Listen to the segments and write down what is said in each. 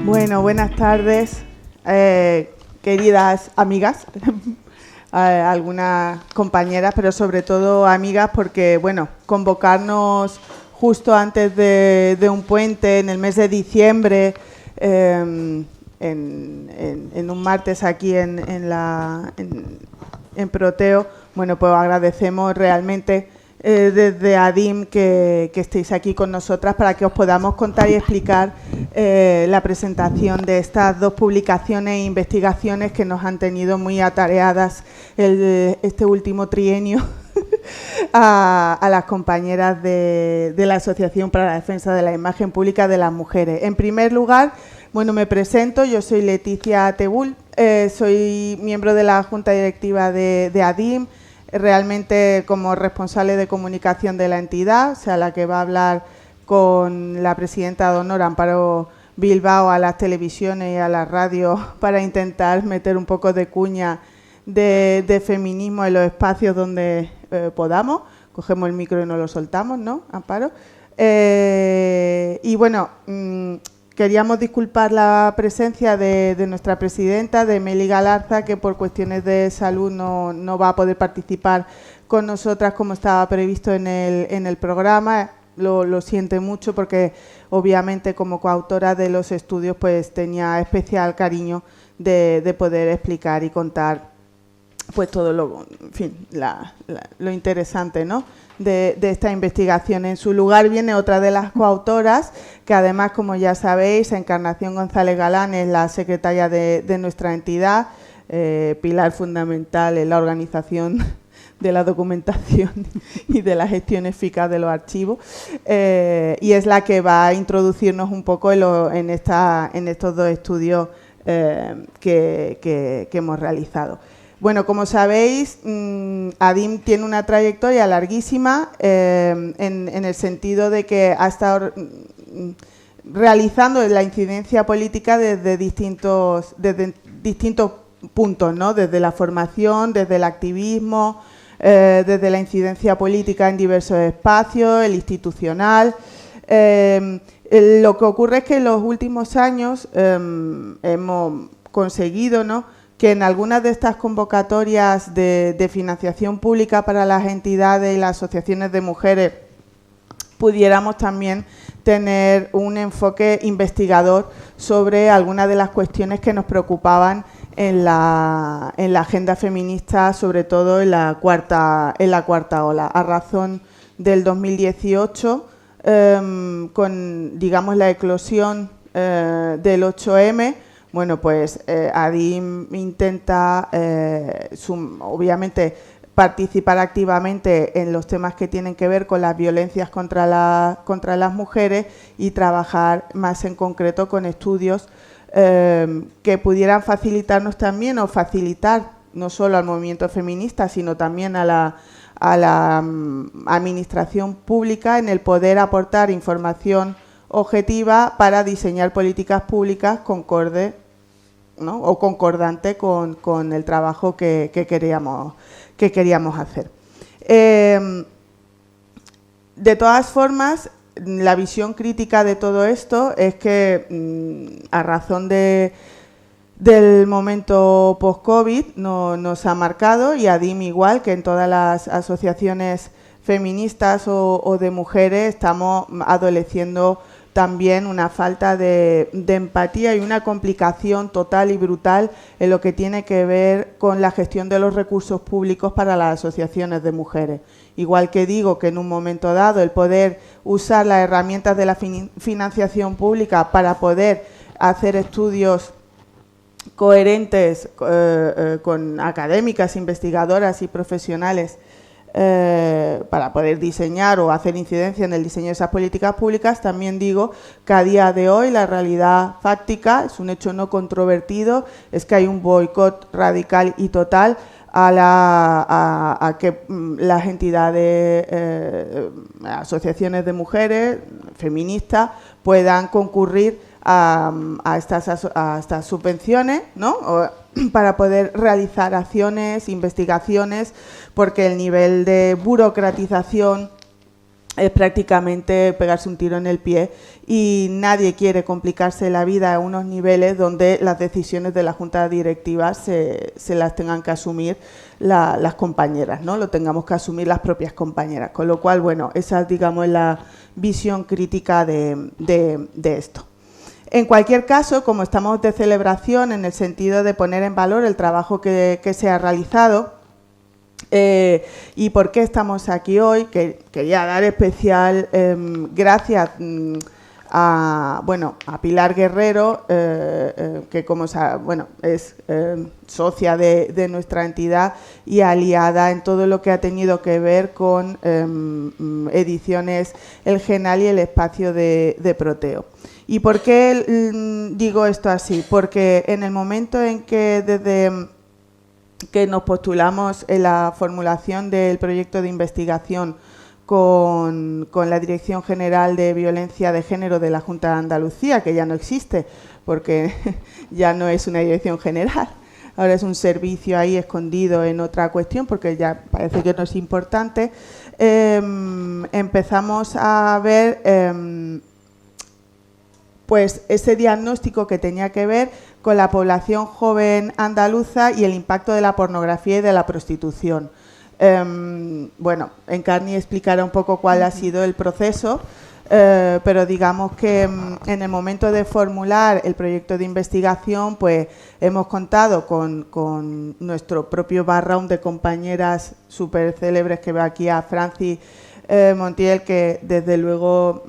Bueno, buenas tardes, queridas amigas, algunas compañeras, pero sobre todo amigas, porque, bueno, convocarnos justo antes de un puente, en el mes de diciembre, en un martes aquí en Proteo, bueno, pues agradecemos realmente desde ADIM que estéis aquí con nosotras para que os podamos contar y explicar la presentación de estas dos publicaciones e investigaciones que nos han tenido muy atareadas este último trienio a las compañeras de la Asociación para la Defensa de la Imagen Pública de las Mujeres. En primer lugar, bueno, me presento, yo soy Leticia Tebul, soy miembro de la Junta Directiva de ADIM, realmente como responsable de comunicación de la entidad, o sea, la que va a hablar con la presidenta de honor, Amparo Bilbao, a las televisiones y a las radios para intentar meter un poco de cuña de feminismo en los espacios donde podamos. Cogemos el micro y no lo soltamos, ¿no, Amparo? Y bueno, queríamos disculpar la presencia de nuestra presidenta, de Meli Galarza, que por cuestiones de salud no va a poder participar con nosotras como estaba previsto en el programa. Lo siente mucho porque obviamente como coautora de los estudios pues tenía especial cariño de poder explicar y contar pues todo lo interesante, ¿no?, de esta investigación. En su lugar viene otra de las coautoras, que además, como ya sabéis, Encarnación González Galán es la secretaria de nuestra entidad, pilar fundamental en la organización de la documentación y de la gestión eficaz de los archivos, y es la que va a introducirnos un poco en estos dos estudios que hemos realizado. Bueno, como sabéis, ADIM tiene una trayectoria larguísima en el sentido de que ha estado realizando la incidencia política desde distintos puntos, ¿no? Desde la formación, desde el activismo, desde la incidencia política en diversos espacios, el institucional. Lo que ocurre es que en los últimos años hemos conseguido, ¿no?, que en algunas de estas convocatorias de financiación pública para las entidades y las asociaciones de mujeres pudiéramos también tener un enfoque investigador sobre algunas de las cuestiones que nos preocupaban en la agenda feminista, sobre todo en la cuarta ola, a razón del 2018, con, digamos, la eclosión del 8M. Bueno, pues ADIM intenta, obviamente, participar activamente en los temas que tienen que ver con las violencias contra las mujeres y trabajar más en concreto con estudios que pudieran facilitarnos también o facilitar no solo al movimiento feminista, sino también a la administración pública en el poder aportar información objetiva para diseñar políticas públicas concordes, ¿no?, o concordante con el trabajo que queríamos hacer. De todas formas, la visión crítica de todo esto es que a razón del momento post-COVID nos ha marcado, y ADIM igual que en todas las asociaciones feministas o de mujeres estamos adoleciendo también una falta de empatía y una complicación total y brutal en lo que tiene que ver con la gestión de los recursos públicos para las asociaciones de mujeres. Igual que digo que en un momento dado el poder usar las herramientas de la financiación pública para poder hacer estudios coherentes con académicas, investigadoras y profesionales para poder diseñar o hacer incidencia en el diseño de esas políticas públicas, también digo que a día de hoy la realidad fáctica, es un hecho no controvertido, es que hay un boicot radical y total a que las entidades, asociaciones de mujeres feministas puedan concurrir a estas subvenciones, ¿no? Para poder realizar acciones, investigaciones, porque el nivel de burocratización es prácticamente pegarse un tiro en el pie y nadie quiere complicarse la vida a unos niveles donde las decisiones de la Junta Directiva se las tengan que asumir las compañeras, ¿no? Lo tengamos que asumir las propias compañeras. Con lo cual, bueno, esa, digamos, es la visión crítica de esto. En cualquier caso, como estamos de celebración en el sentido de poner en valor el trabajo que se ha realizado, ¿y por qué estamos aquí hoy? Quería dar especial gracias a Pilar Guerrero, que es socia de nuestra entidad y aliada en todo lo que ha tenido que ver con ediciones El Genal y el espacio de Proteo. ¿Y por qué digo esto así? Porque en el momento en que desde que nos postulamos en la formulación del proyecto de investigación con la Dirección General de Violencia de Género de la Junta de Andalucía, que ya no existe, porque ya no es una dirección general, ahora es un servicio ahí escondido en otra cuestión, porque ya parece que no es importante, empezamos a ver pues ese diagnóstico que tenía que ver con la población joven andaluza y el impacto de la pornografía y de la prostitución. Encarni explicará un poco cuál ha sido el proceso, pero digamos que en el momento de formular el proyecto de investigación, pues hemos contado con nuestro propio background de compañeras súper célebres, que veo aquí a Francis Montiel, que desde luego,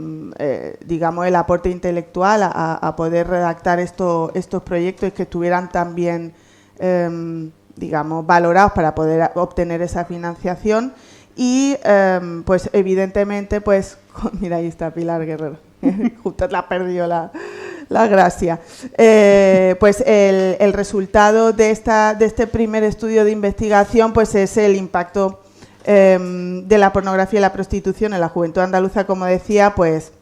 digamos, el aporte intelectual a poder redactar estos proyectos y que estuvieran tan bien, digamos, valorados para poder obtener esa financiación. Y, pues, evidentemente, pues, mira, ahí está Pilar Guerrero, justo la perdió la gracia. Pues el resultado de este primer estudio de investigación, pues es el impacto de la pornografía y la prostitución en la juventud andaluza. Como decía, pues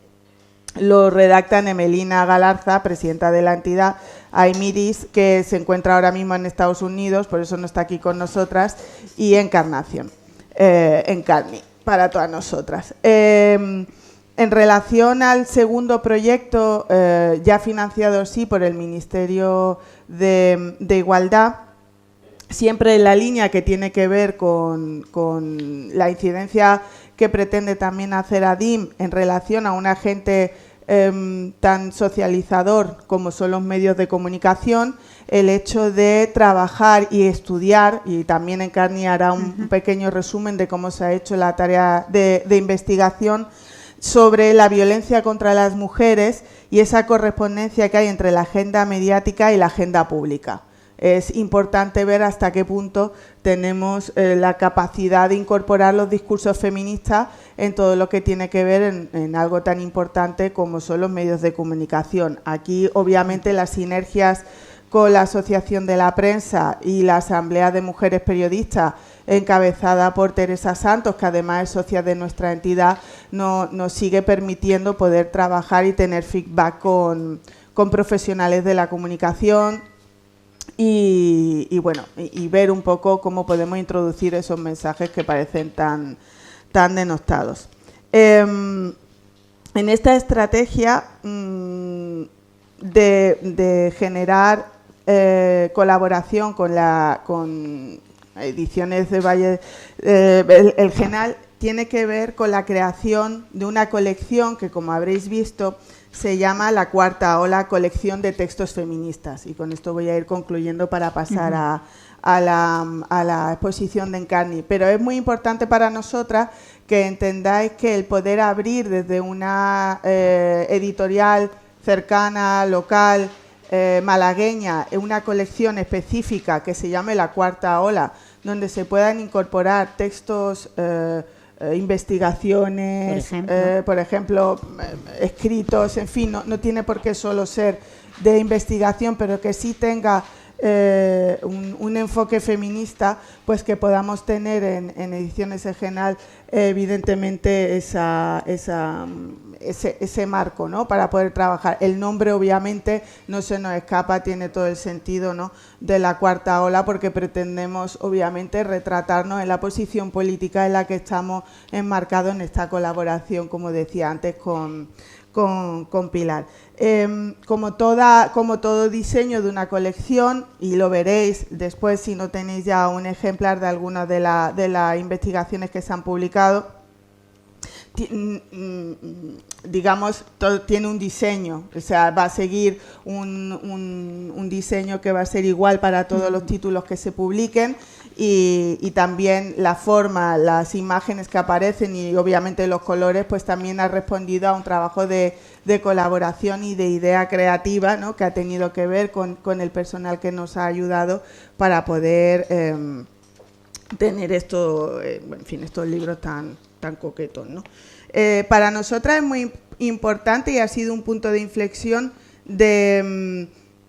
lo redactan Emelina Galarza, presidenta de la entidad, Aimiris, que se encuentra ahora mismo en Estados Unidos, por eso no está aquí con nosotras, y Encarnación, Encarni, para todas nosotras. En relación al segundo proyecto, ya financiado sí por el Ministerio de Igualdad, siempre en la línea que tiene que ver con la incidencia que pretende también hacer ADIM en relación a un agente tan socializador como son los medios de comunicación, el hecho de trabajar y estudiar, y también Encarni hará un pequeño resumen de cómo se ha hecho la tarea de investigación sobre la violencia contra las mujeres y esa correspondencia que hay entre la agenda mediática y la agenda pública. Es importante ver hasta qué punto tenemos la capacidad de incorporar los discursos feministas en todo lo que tiene que ver en algo tan importante como son los medios de comunicación. Aquí, obviamente, las sinergias con la Asociación de la Prensa y la Asamblea de Mujeres Periodistas, encabezada por Teresa Santos, que además es socia de nuestra entidad, nos sigue permitiendo poder trabajar y tener feedback con profesionales de la comunicación, y ver un poco cómo podemos introducir esos mensajes que parecen tan denostados. En esta estrategia de generar colaboración con Ediciones de Valle, el Genal, tiene que ver con la creación de una colección que, como habréis visto, se llama La Cuarta Ola, colección de textos feministas. Y con esto voy a ir concluyendo para pasar a la exposición de Encarni. Pero es muy importante para nosotras que entendáis que el poder abrir desde una editorial cercana, local, malagueña, una colección específica que se llame La Cuarta Ola, donde se puedan incorporar textos, investigaciones, por ejemplo, escritos, en fin, no tiene por qué solo ser de investigación, pero que sí tenga un enfoque feminista, pues que podamos tener en Ediciones Egenal evidentemente ese marco, ¿no?, para poder trabajar. El nombre obviamente no se nos escapa, tiene todo el sentido, ¿no?, de la cuarta ola, porque pretendemos obviamente retratarnos en la posición política en la que estamos enmarcados en esta colaboración, como decía antes, con Pilar. Como todo diseño de una colección, y lo veréis después si no tenéis ya un ejemplar de algunas de las investigaciones que se han publicado, digamos, todo tiene un diseño, o sea, va a seguir un diseño que va a ser igual para todos los títulos que se publiquen, y también la forma, las imágenes que aparecen y obviamente los colores, pues también ha respondido a un trabajo de colaboración y de idea creativa, ¿no?, que ha tenido que ver con el personal que nos ha ayudado para poder tener esto, en fin, estos libros tan coquetos, ¿no? Para nosotras es muy importante y ha sido un punto de inflexión de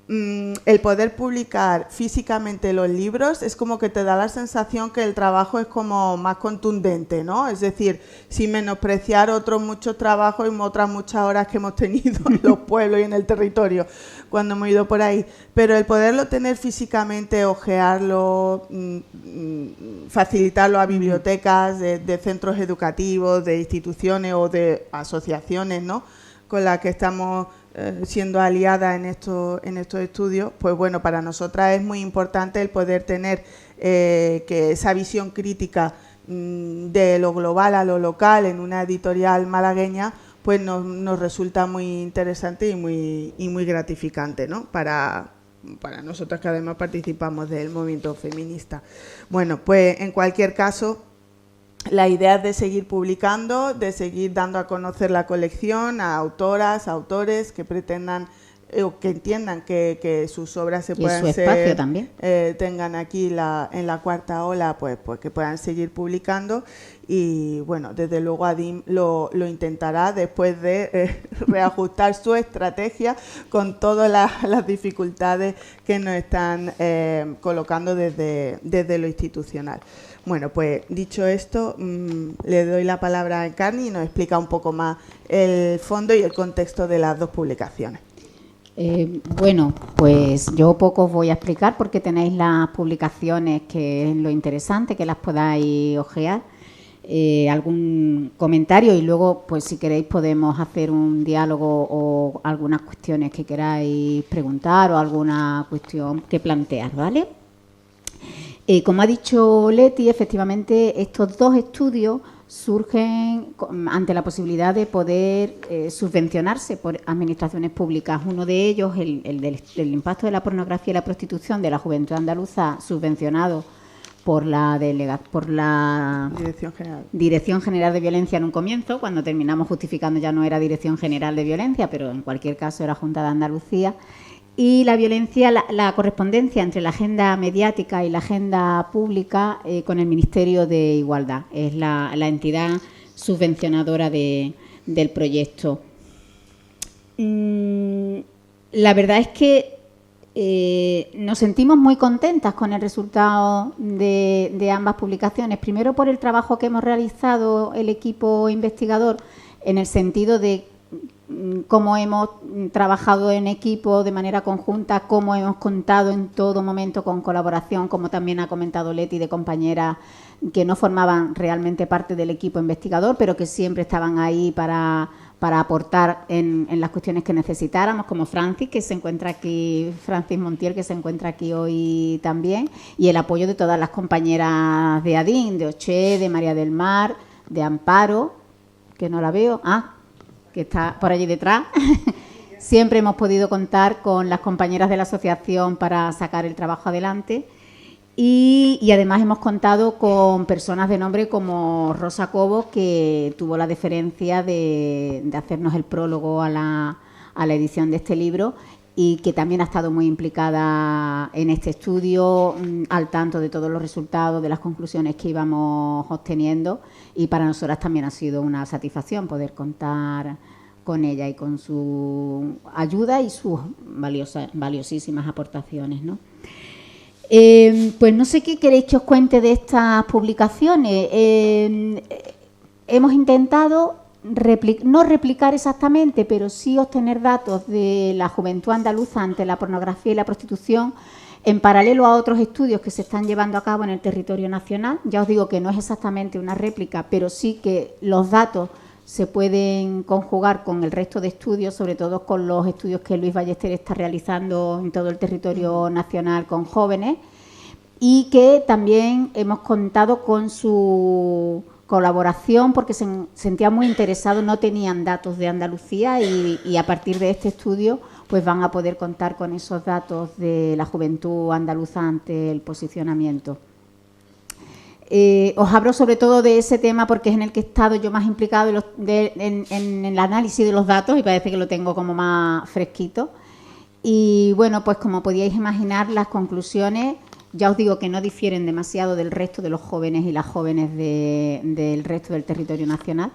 el poder publicar físicamente los libros. Es como que te da la sensación que el trabajo es como más contundente, ¿no? Es decir, sin menospreciar otros muchos trabajos y otras muchas horas que hemos tenido en los pueblos y en el territorio cuando hemos ido por ahí, pero el poderlo tener físicamente, ojearlo, facilitarlo a bibliotecas de centros educativos, de instituciones o de asociaciones, ¿no?, con las que estamos siendo aliadas en estos estudios, pues bueno, para nosotras es muy importante el poder tener que esa visión crítica de lo global a lo local en una editorial malagueña, pues nos resulta muy interesante y muy gratificante, ¿no?, para nosotras, que además participamos del movimiento feminista. Bueno, pues en cualquier caso, la idea es de seguir publicando, de seguir dando a conocer la colección a autoras, autores que pretendan o que entiendan que sus obras se puedan espacio también. Tengan aquí en la cuarta ola, pues que puedan seguir publicando. Y bueno, desde luego ADIM lo intentará después de reajustar su estrategia con todas las dificultades que nos están colocando desde lo institucional. Bueno, pues dicho esto, le doy la palabra a Encarni y nos explica un poco más el fondo y el contexto de las dos publicaciones. Bueno, pues yo poco os voy a explicar porque tenéis las publicaciones, que es lo interesante, que las podáis ojear. Algún comentario y luego, pues si queréis, podemos hacer un diálogo o algunas cuestiones que queráis preguntar o alguna cuestión que plantear, ¿vale? Como ha dicho Leti, efectivamente estos dos estudios surgen ante la posibilidad de poder subvencionarse por administraciones públicas. Uno de ellos, el del impacto de la pornografía y la prostitución de la juventud andaluza, subvencionado por la Dirección General de Violencia en un comienzo. Cuando terminamos justificando ya no era Dirección General de Violencia, pero en cualquier caso era Junta de Andalucía. Y la violencia, la correspondencia entre la agenda mediática y la agenda pública con el Ministerio de Igualdad. Es la entidad subvencionadora del proyecto. La verdad es que nos sentimos muy contentas con el resultado de ambas publicaciones. Primero, por el trabajo que hemos realizado el equipo investigador, en el sentido de cómo hemos trabajado en equipo de manera conjunta, cómo hemos contado en todo momento con colaboración, como también ha comentado Leti, de compañeras que no formaban realmente parte del equipo investigador, pero que siempre estaban ahí para aportar en las cuestiones que necesitáramos, como Francis, que se encuentra aquí, Francis Montiel, que se encuentra aquí hoy también, y el apoyo de todas las compañeras de ADIM, de Oche, de María del Mar, de Amparo, que no la veo, que está por allí detrás. Siempre hemos podido contar con las compañeras de la asociación para sacar el trabajo adelante. Y además hemos contado con personas de nombre como Rosa Cobos, que tuvo la deferencia de hacernos el prólogo a la edición de este libro y que también ha estado muy implicada en este estudio, al tanto de todos los resultados, de las conclusiones que íbamos obteniendo, y para nosotras también ha sido una satisfacción poder contar con ella y con su ayuda y sus valiosísimas aportaciones, ¿no? Pues no sé qué queréis que os cuente de estas publicaciones. Hemos intentado no replicar exactamente, pero sí obtener datos de la juventud andaluza ante la pornografía y la prostitución en paralelo a otros estudios que se están llevando a cabo en el territorio nacional. Ya os digo que no es exactamente una réplica, pero sí que los datos se pueden conjugar con el resto de estudios, sobre todo con los estudios que Luis Ballester está realizando en todo el territorio nacional con jóvenes, y que también hemos contado con su colaboración porque se sentía muy interesado, no tenían datos de Andalucía y a partir de este estudio pues van a poder contar con esos datos de la juventud andaluza ante el posicionamiento. Os hablo sobre todo de ese tema porque es en el que he estado yo más implicado en el análisis de los datos y parece que lo tengo como más fresquito. Y bueno, pues como podíais imaginar, las conclusiones, ya os digo que no difieren demasiado del resto de los jóvenes y las jóvenes del resto del territorio nacional.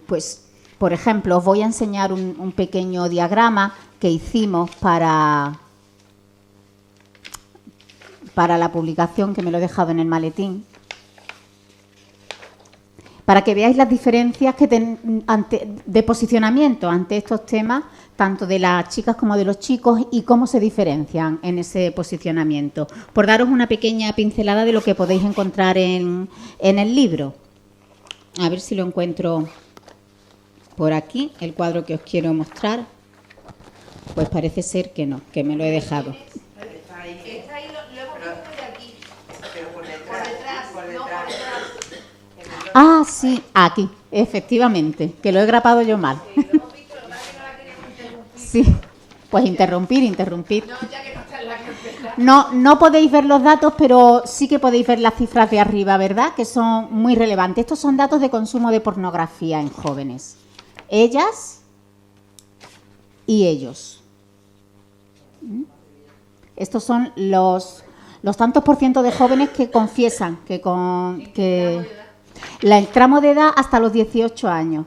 Pues, por ejemplo, os voy a enseñar un pequeño diagrama que hicimos para la publicación, que me lo he dejado en el maletín, para que veáis las diferencias de posicionamiento ante estos temas, tanto de las chicas como de los chicos, y cómo se diferencian en ese posicionamiento. Por daros una pequeña pincelada de lo que podéis encontrar en el libro. A ver si lo encuentro por aquí, el cuadro que os quiero mostrar. Pues parece ser que no, que me lo he dejado. Está ahí, lo hemos visto de aquí. Pero por detrás, no por detrás. Ah, sí, aquí, efectivamente, que lo he grapado yo mal. Sí, lo hemos visto, lo que pasa es que no la queremos interrumpir. Sí, pues interrumpir. No, ya que no está en la carpeta. No podéis ver los datos, pero sí que podéis ver las cifras de arriba, ¿verdad? Que son muy relevantes. Estos son datos de consumo de pornografía en jóvenes. Ellas y ellos. Estos son los tantos por ciento de jóvenes que confiesan que el tramo de edad hasta los 18 años.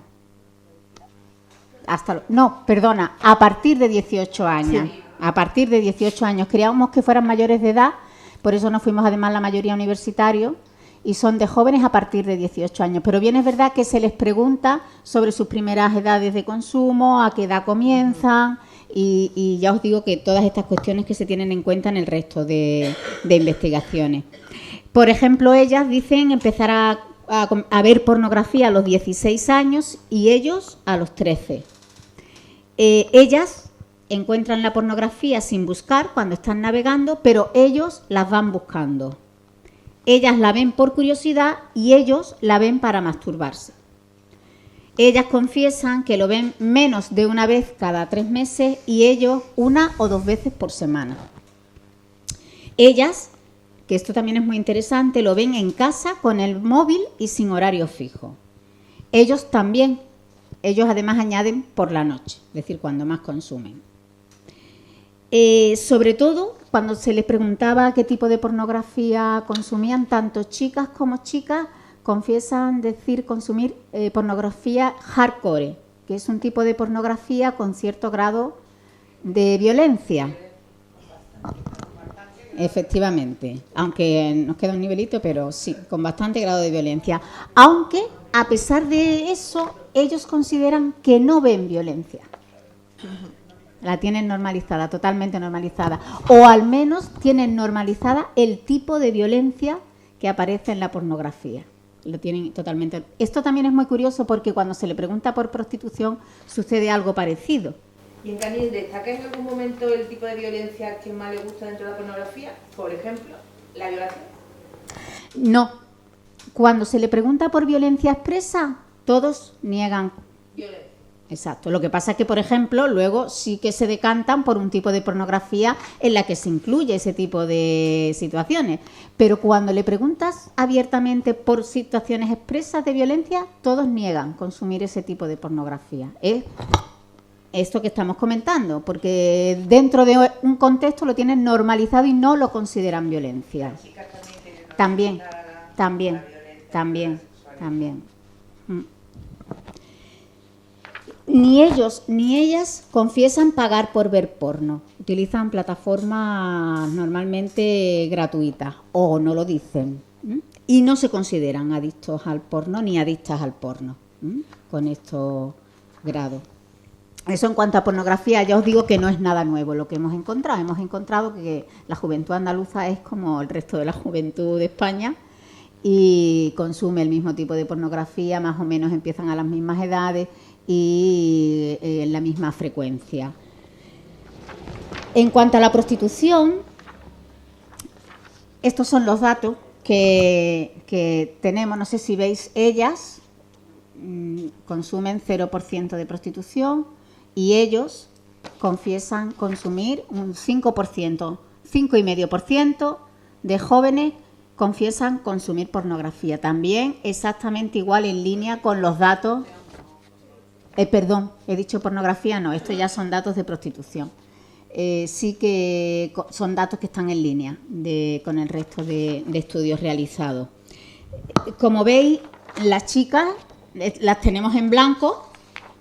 A partir de 18 años. Sí. A partir de 18 años. Queríamos que fueran mayores de edad, por eso nos fuimos además la mayoría universitarios, y son de jóvenes a partir de 18 años. Pero bien es verdad que se les pregunta sobre sus primeras edades de consumo, a qué edad comienzan, y ya os digo que todas estas cuestiones que se tienen en cuenta en el resto de investigaciones. Por ejemplo, ellas dicen empezar a ver pornografía a los 16 años y ellos a los 13. Ellas encuentran la pornografía sin buscar cuando están navegando, pero ellos las van buscando. Ellas la ven por curiosidad y ellos la ven para masturbarse. Ellas confiesan que lo ven menos de una vez cada 3 meses y ellos 1 o 2 veces por semana. Ellas, que esto también es muy interesante, lo ven en casa con el móvil y sin horario fijo. Ellos también, ellos además añaden por la noche, es decir, cuando más consumen. Sobre todo, cuando se les preguntaba qué tipo de pornografía consumían, tanto chicas como chicas confiesan consumir pornografía hardcore, que es un tipo de pornografía con cierto grado de violencia. Efectivamente, aunque nos queda un nivelito, pero sí, con bastante grado de violencia. Aunque, a pesar de eso, ellos consideran que no ven violencia. La tienen normalizada, totalmente normalizada. O al menos tienen normalizada el tipo de violencia que aparece en la pornografía. Lo tienen totalmente. Esto también es muy curioso porque cuando se le pregunta por prostitución sucede algo parecido. Y en cambio, ¿destaca en algún momento el tipo de violencia que más le gusta dentro de la pornografía? Por ejemplo, la violación. No. Cuando se le pregunta por violencia expresa, todos niegan. Violencia. Exacto. Lo que pasa es que, por ejemplo, luego sí que se decantan por un tipo de pornografía en la que se incluye ese tipo de situaciones. Pero cuando le preguntas abiertamente por situaciones expresas de violencia, todos niegan consumir ese tipo de pornografía. Es esto que estamos comentando, porque dentro de un contexto lo tienen normalizado y no lo consideran violencia. También. Ni ellos ni ellas confiesan pagar por ver porno. Utilizan plataformas normalmente gratuitas o no lo dicen. Y no se consideran adictos al porno ni adictas al porno con estos grados. Eso en cuanto a pornografía, ya os digo que no es nada nuevo lo que hemos encontrado. Hemos encontrado que la juventud andaluza es como el resto de la juventud de España y consume el mismo tipo de pornografía, más o menos empiezan a las mismas edades y en la misma frecuencia. En cuanto a la prostitución, estos son los datos que tenemos. No sé si veis, ellas consumen 0% de prostitución y ellos confiesan consumir un 5%, 5,5% de jóvenes confiesan consumir pornografía. También exactamente igual en línea con los datos. Perdón, he dicho pornografía, no, estos ya son datos de prostitución. Sí que son datos que están en línea con el resto de estudios realizados. Como veis, las chicas las tenemos en blanco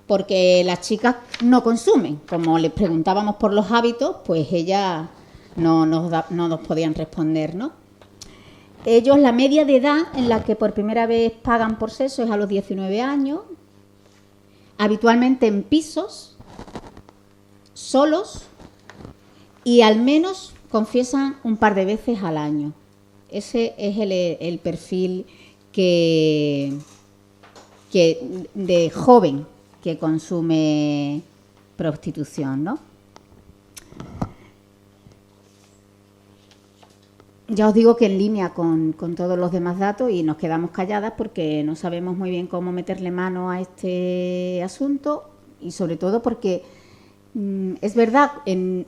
porque las chicas no consumen. Como les preguntábamos por los hábitos, pues ellas no nos podían responder, ¿no? Ellos, la media de edad en la que por primera vez pagan por sexo es a los 19 años, habitualmente en pisos, solos, y al menos confiesan un par de veces al año. Ese es el perfil de joven que consume prostitución, ¿no? Ya os digo que en línea con todos los demás datos, y nos quedamos calladas porque no sabemos muy bien cómo meterle mano a este asunto, y sobre todo porque es verdad,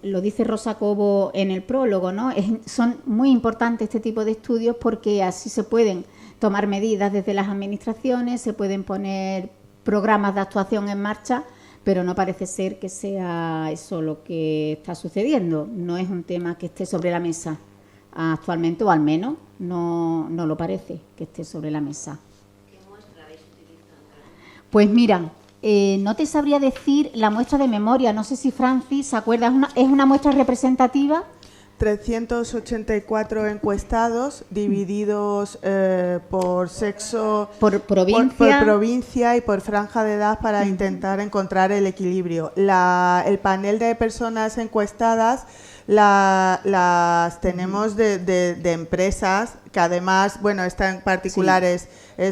lo dice Rosa Cobo en el prólogo, ¿no? Son muy importantes este tipo de estudios porque así se pueden tomar medidas desde las administraciones, se pueden poner programas de actuación en marcha, pero no parece ser que sea eso lo que está sucediendo. No es un tema que esté sobre la mesa actualmente, o al menos no lo parece que esté sobre la mesa. ¿Qué muestra habéis utilizado? Pues mira, no te sabría decir la muestra de memoria, no sé si Francis se acuerda, es una muestra representativa. 384 encuestados divididos por sexo, por provincia. por provincia y por franja de edad para intentar encontrar el equilibrio. El panel de personas encuestadas las tenemos de empresas que además, bueno, esta en particular es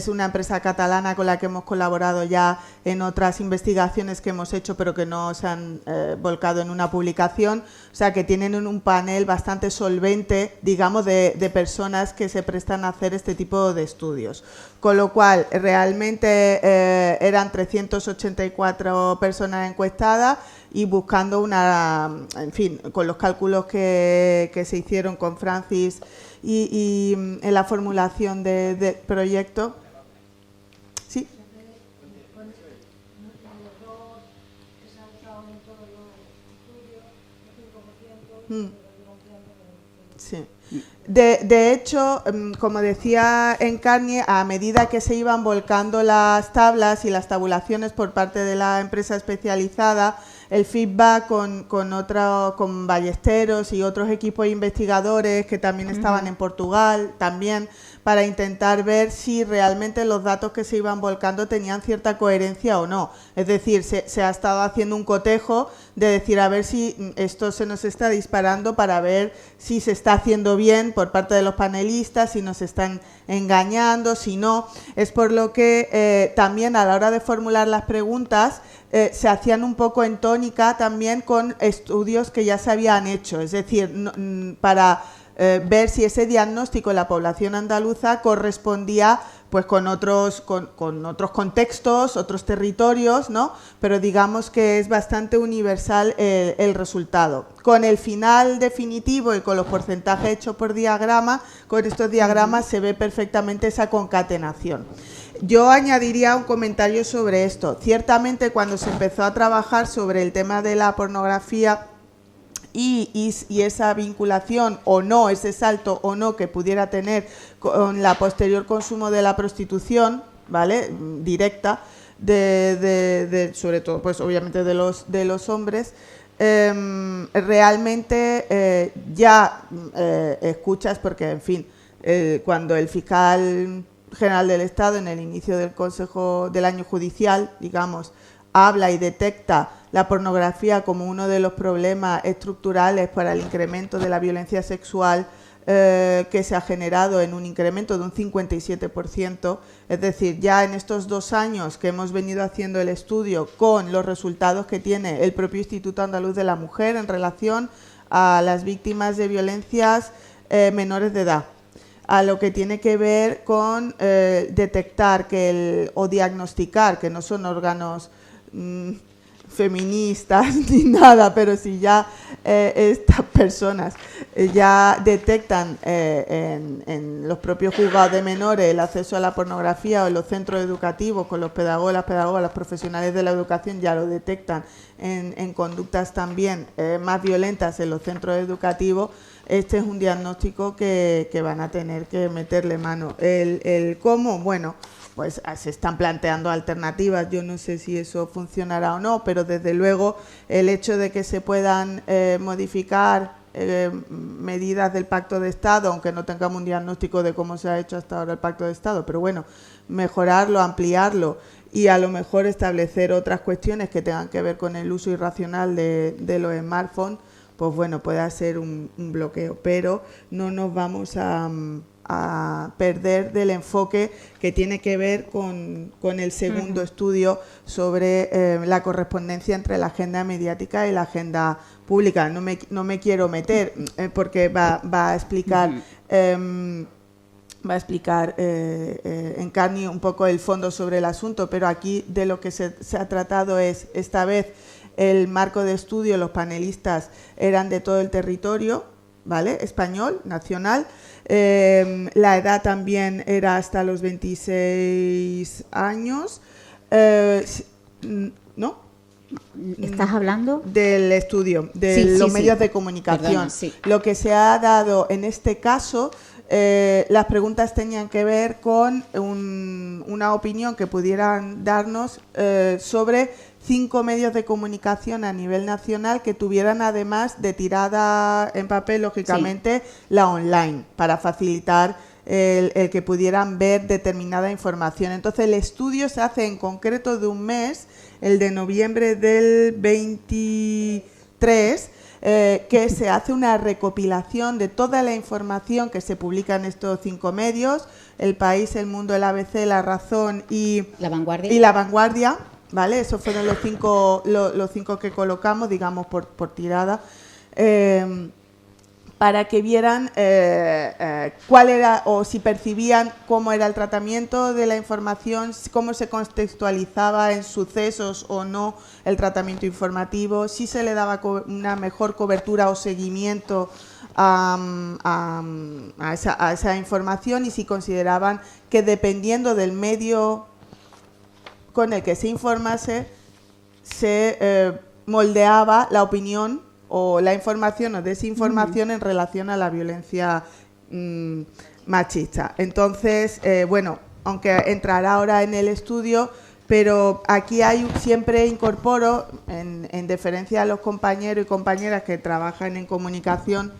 una empresa catalana con la que hemos colaborado ya en otras investigaciones que hemos hecho, pero que no se han volcado en una publicación. O sea, que tienen un panel bastante solvente, digamos, de personas que se prestan a hacer este tipo de estudios. Con lo cual, realmente eran 384 personas encuestadas y buscando en fin, con los cálculos que se hicieron con Francis y en la formulación del proyecto. ¿Sí? Sí. De hecho, como decía Encarni, a medida que se iban volcando las tablas y las tabulaciones por parte de la empresa especializada, el feedback con Ballesteros y otros equipos investigadores que también estaban en Portugal, también para intentar ver si realmente los datos que se iban volcando tenían cierta coherencia o no. Es decir, se ha estado haciendo un cotejo de decir a ver si esto se nos está disparando para ver si se está haciendo bien por parte de los panelistas, si nos están engañando, si no. Es por lo que también a la hora de formular las preguntas se hacían un poco en tónica también con estudios que ya se habían hecho, es decir, para ver si ese diagnóstico en la población andaluza correspondía pues con otros contextos, otros territorios, ¿no? Pero digamos que es bastante universal el resultado. Con el final definitivo y con los porcentajes hechos por diagrama, con estos diagramas se ve perfectamente esa concatenación. Yo añadiría un comentario sobre esto. Ciertamente, cuando se empezó a trabajar sobre el tema de la pornografía y esa vinculación o no, ese salto o no que pudiera tener con la posterior consumo de la prostitución, ¿vale?, directa, sobre todo, pues obviamente de los hombres, realmente ya escuchas, porque en fin, cuando el fiscal general del Estado en el inicio del Consejo del año judicial, digamos, habla y detecta la pornografía como uno de los problemas estructurales para el incremento de la violencia sexual, que se ha generado en un incremento de un 57%, es decir, ya en estos 2 años que hemos venido haciendo el estudio, con los resultados que tiene el propio Instituto Andaluz de la Mujer en relación a las víctimas de violencias menores de edad, a lo que tiene que ver con detectar o diagnosticar, que no son órganos feministas ni nada, pero si ya estas personas ya detectan en los propios juzgados de menores el acceso a la pornografía, o en los centros educativos con los pedagogos, las pedagogas, los profesionales de la educación ya lo detectan en conductas también más violentas en los centros educativos. Este es un diagnóstico que van a tener que meterle mano. El cómo, bueno, pues se están planteando alternativas. Yo no sé si eso funcionará o no, pero desde luego el hecho de que se puedan modificar medidas del Pacto de Estado, aunque no tengamos un diagnóstico de cómo se ha hecho hasta ahora el Pacto de Estado, pero bueno, mejorarlo, ampliarlo y a lo mejor establecer otras cuestiones que tengan que ver con el uso irracional de los smartphones, pues bueno, puede ser un bloqueo, pero no nos vamos a perder del enfoque que tiene que ver con el segundo estudio sobre la correspondencia entre la agenda mediática y la agenda pública. No me quiero meter porque va a explicar Encarni un poco el fondo sobre el asunto, pero aquí de lo que se ha tratado es, esta vez, el marco de estudio, los panelistas eran de todo el territorio, ¿vale? Español, nacional. La edad también era hasta los 26 años. ¿No? ¿Estás hablando? Del estudio, de los medios de comunicación. Perdona, sí. Lo que se ha dado en este caso, las preguntas tenían que ver con una opinión que pudieran darnos sobre 5 medios de comunicación a nivel nacional que tuvieran, además de tirada en papel, lógicamente, la online, para facilitar el que pudieran ver determinada información. Entonces, el estudio se hace en concreto de un mes, el de noviembre del 23, que se hace una recopilación de toda la información que se publica en estos 5 medios: El País, El Mundo, El ABC, La Razón y La Vanguardia. ¿Vale? Esos fueron los cinco que colocamos, digamos, por tirada, para que vieran cuál era, o si percibían cómo era el tratamiento de la información, cómo se contextualizaba en sucesos o no el tratamiento informativo, si se le daba una mejor cobertura o seguimiento a esa información, y si consideraban que, dependiendo del medio con el que se informase, se moldeaba la opinión o la información o desinformación en relación a la violencia machista. Entonces, bueno, aunque entrará ahora en el estudio, pero aquí siempre incorporo, en deferencia a los compañeros y compañeras que trabajan en comunicación,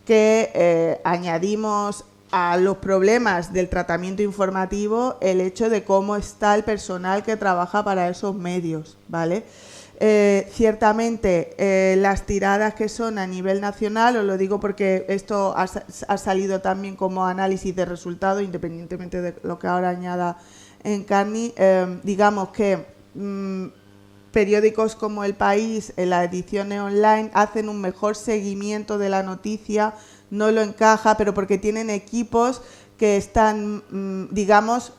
que añadimos a los problemas del tratamiento informativo el hecho de cómo está el personal que trabaja para esos medios, ¿vale? Ciertamente, las tiradas que son a nivel nacional, os lo digo porque esto ha salido también como análisis de resultados, independientemente de lo que ahora añada Encarni, digamos que periódicos como El País, en las ediciones online, hacen un mejor seguimiento de la noticia. No lo encaja, pero porque tienen equipos que están, digamos,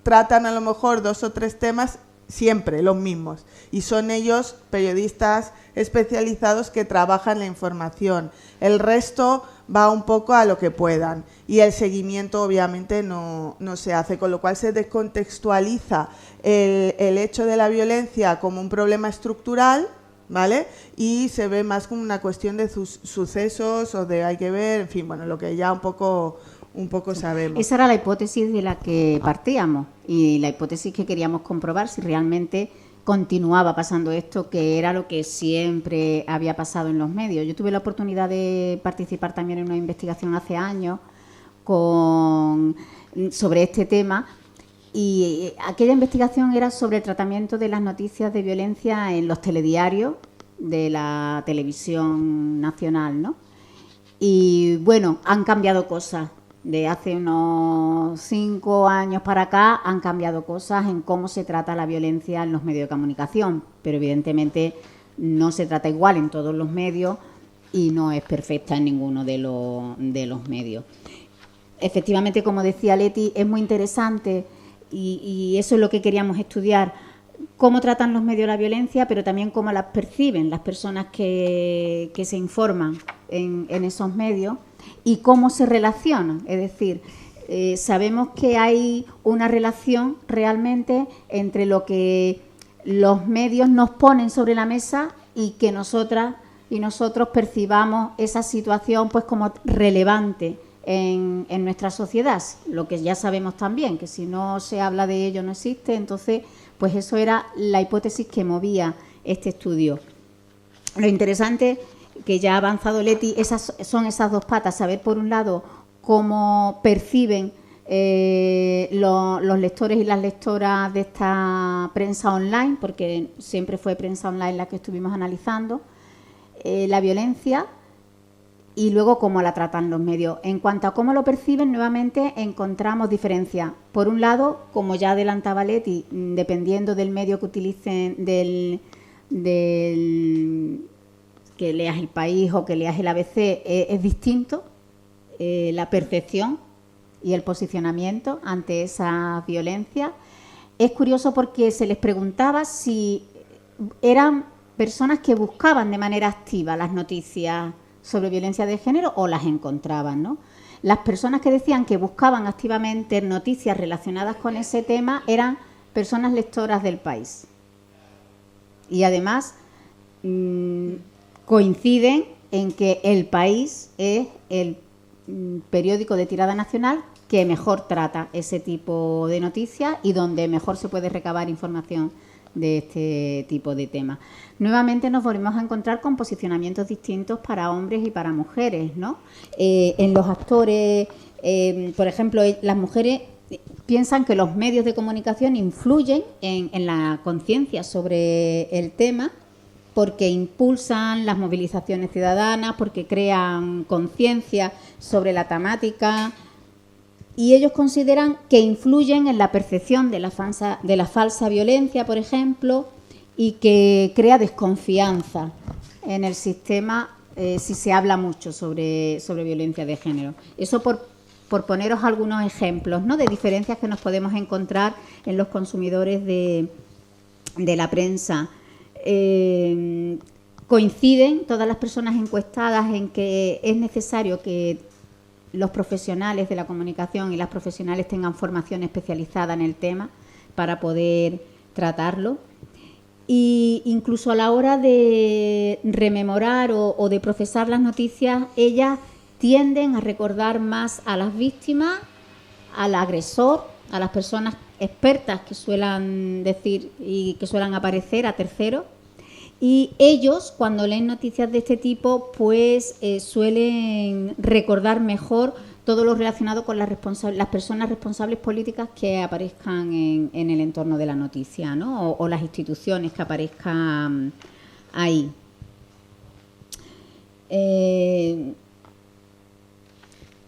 tratan a lo mejor 2 o 3 temas, siempre los mismos, y son ellos periodistas especializados que trabajan la información. El resto va un poco a lo que puedan, y el seguimiento obviamente no se hace, con lo cual se descontextualiza el hecho de la violencia como un problema estructural, ¿vale? Y se ve más como una cuestión de sucesos, o de hay que ver, en fin, bueno, lo que ya un poco un poco sabemos. Esa era la hipótesis de la que partíamos y la hipótesis que queríamos comprobar si realmente continuaba pasando esto, que era lo que siempre había pasado en los medios. Yo tuve la oportunidad de participar también en una investigación hace años sobre este tema, y aquella investigación era sobre el tratamiento de las noticias de violencia en los telediarios de la televisión nacional, ¿no? Y bueno, han cambiado cosas. De hace unos 5 años para acá han cambiado cosas en cómo se trata la violencia en los medios de comunicación, pero evidentemente no se trata igual en todos los medios y no es perfecta en ninguno de los medios. Efectivamente, como decía Leti, es muy interesante y eso es lo que queríamos estudiar, cómo tratan los medios la violencia, pero también cómo las perciben las personas que se informan en esos medios y cómo se relacionan. Es decir, sabemos que hay una relación realmente entre lo que los medios nos ponen sobre la mesa y que nosotras y nosotros percibamos esa situación pues como relevante en nuestra sociedad, lo que ya sabemos también, que si no se habla de ello no existe. Entonces, pues eso era la hipótesis que movía este estudio. Lo interesante, que ya ha avanzado Leti, son esas dos patas, saber por un lado cómo perciben los lectores y las lectoras de esta prensa online, porque siempre fue prensa online la que estuvimos analizando, la violencia, y luego cómo la tratan los medios. En cuanto a cómo lo perciben, nuevamente encontramos diferencias. Por un lado, como ya adelantaba Leti, dependiendo del medio que utilicen, del que leas El País o que leas el ABC, es distinto la percepción y el posicionamiento ante esa violencia. Es curioso porque se les preguntaba si eran personas que buscaban de manera activa las noticias sobre violencia de género o las encontraban, ¿no? Las personas que decían que buscaban activamente noticias relacionadas con ese tema eran personas lectoras del País. Y además coinciden en que El País es el periódico de tirada nacional que mejor trata ese tipo de noticias y donde mejor se puede recabar información de este tipo de temas. Nuevamente nos volvemos a encontrar con posicionamientos distintos para hombres y para mujeres, ¿no? En los actores, por ejemplo, las mujeres piensan que los medios de comunicación influyen en la conciencia sobre el tema porque impulsan las movilizaciones ciudadanas, porque crean conciencia sobre la temática, y ellos consideran que influyen en la percepción de la falsa violencia, por ejemplo, y que crea desconfianza en el sistema si se habla mucho sobre violencia de género. Eso por poneros algunos ejemplos, ¿no?, de diferencias que nos podemos encontrar en los consumidores de la prensa. Coinciden todas las personas encuestadas en que es necesario que los profesionales de la comunicación y las profesionales tengan formación especializada en el tema para poder tratarlo. Y incluso a la hora de rememorar o de procesar las noticias, ellas tienden a recordar más a las víctimas, al agresor, a las personas expertas que suelen decir y que suelen aparecer, a terceros. Y ellos, cuando leen noticias de este tipo, pues suelen recordar mejor todo lo relacionado con las personas responsables políticas que aparezcan en el entorno de la noticia, ¿no? O las instituciones que aparezcan ahí.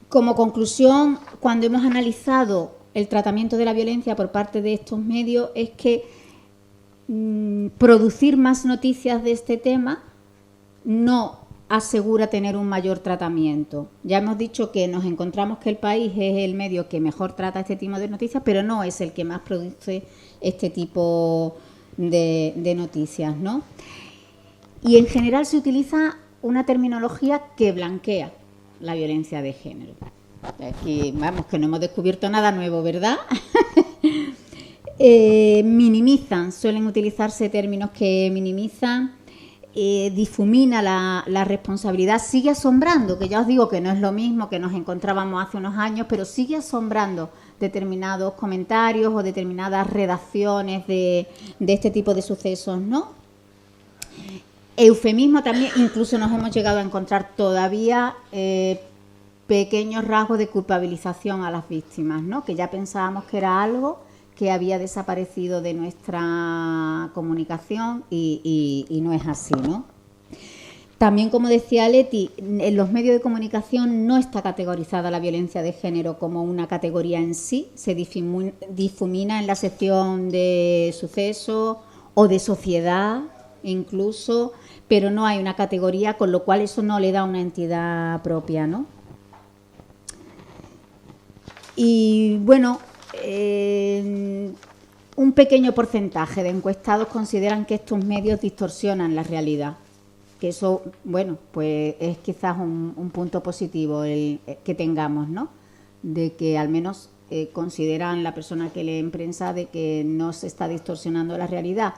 Como conclusión, cuando hemos analizado el tratamiento de la violencia por parte de estos medios, es que producir más noticias de este tema no asegura tener un mayor tratamiento. Ya hemos dicho que nos encontramos que El País es el medio que mejor trata este tipo de noticias, pero no es el que más produce este tipo de noticias, ¿no? Y en general se utiliza una terminología que blanquea la violencia de género. Aquí, vamos, que no hemos descubierto nada nuevo, ¿verdad? Minimizan, suelen utilizarse términos que minimizan difumina la responsabilidad, sigue asombrando, que ya os digo que no es lo mismo que nos encontrábamos hace unos años, pero sigue asombrando determinados comentarios o determinadas redacciones de este tipo de sucesos, ¿no? Eufemismo también, incluso nos hemos llegado a encontrar todavía pequeños rasgos de culpabilización a las víctimas, ¿no? Que ya pensábamos que era algo que había desaparecido de nuestra comunicación y no es así, ¿no? También, como decía Leti, en los medios de comunicación no está categorizada la violencia de género como una categoría en sí, se difumina en la sección de sucesos o de sociedad incluso, pero no hay una categoría, con lo cual eso no le da una entidad propia, ¿no? Y bueno, un pequeño porcentaje de encuestados consideran que estos medios distorsionan la realidad. Que eso, bueno, pues es quizás un punto positivo el que tengamos, ¿no? De que al menos consideran la persona que lee en prensa de que no se está distorsionando la realidad,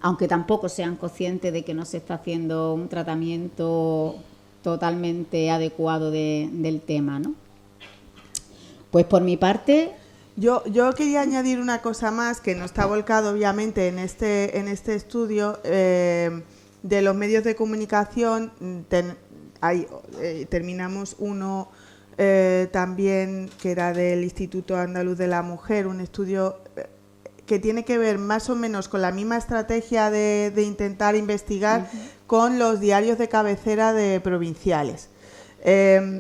aunque tampoco sean conscientes de que no se está haciendo un tratamiento totalmente adecuado del tema, ¿no? Pues por mi parte... Yo quería añadir una cosa más que no está volcado obviamente en este estudio de los medios de comunicación. Terminamos uno también que era del Instituto Andaluz de la Mujer, un estudio que tiene que ver más o menos con la misma estrategia de intentar investigar con los diarios de cabecera de provinciales.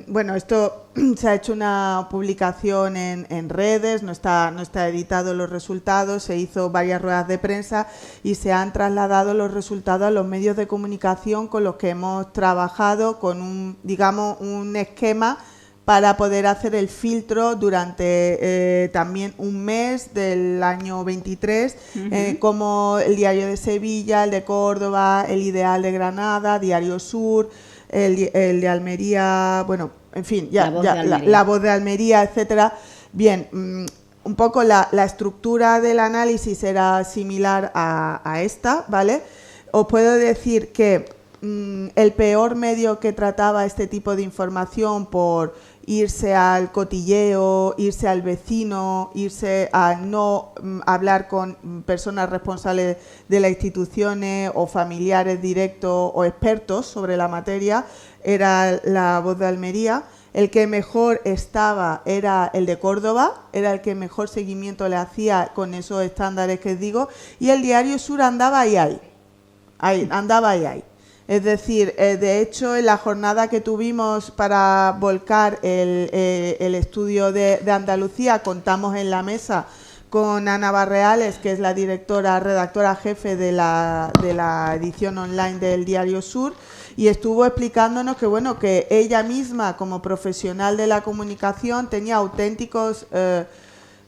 Bueno, esto se ha hecho una publicación en redes, no está editado los resultados, se hizo varias ruedas de prensa y se han trasladado los resultados a los medios de comunicación con los que hemos trabajado con un esquema para poder hacer el filtro durante también un mes del año 23, como el Diario de Sevilla, el de Córdoba, el Ideal de Granada, Diario Sur, el de Almería, bueno, en fin, la Voz de Almería, etcétera. Bien, un poco la estructura del análisis era similar a esta, ¿vale? Os puedo decir que el peor medio que trataba este tipo de información por irse al cotilleo, irse al vecino, irse a no hablar con personas responsables de las instituciones o familiares directos o expertos sobre la materia, era La Voz de Almería. El que mejor estaba era el de Córdoba, era el que mejor seguimiento le hacía con esos estándares que os digo, y el Diario Sur andaba ahí. Es decir, de hecho, en la jornada que tuvimos para volcar el estudio de Andalucía, contamos en la mesa con Ana Barreales, que es la redactora jefe de la edición online del Diario Sur, y estuvo explicándonos que, bueno, que ella misma, como profesional de la comunicación, tenía auténticos